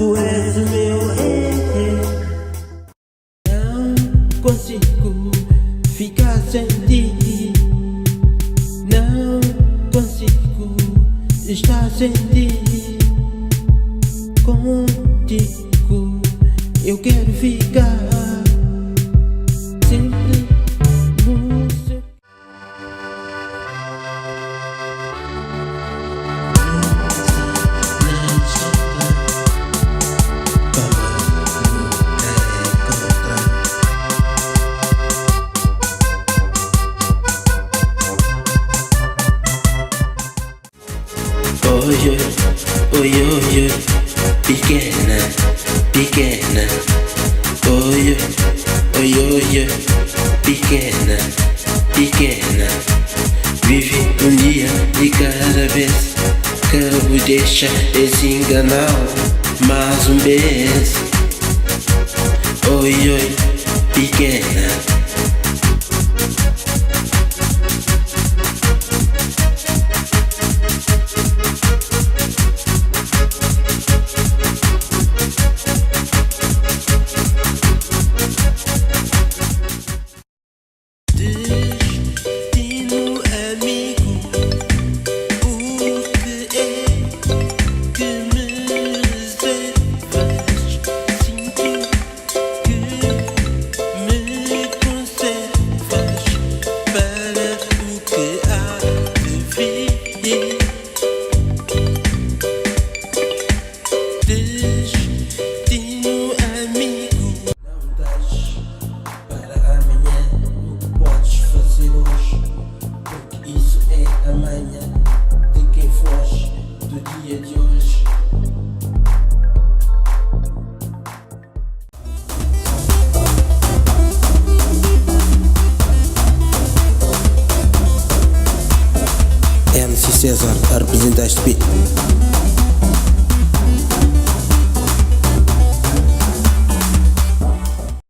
Tu és o meu rei. Não consigo ficar sem ti. Não consigo estar sem ti. Contigo eu quero ficar sempre no seu. Oi, oi, oi, pequena, pequena. Oi, oi, oi, pequena, pequena. Vive um dia de cada vez. Cabo deixa esse enganar mais um vez. Oi, oi, pequena. Amanhã de quem foge do dia de hoje. MC César a representar este beat.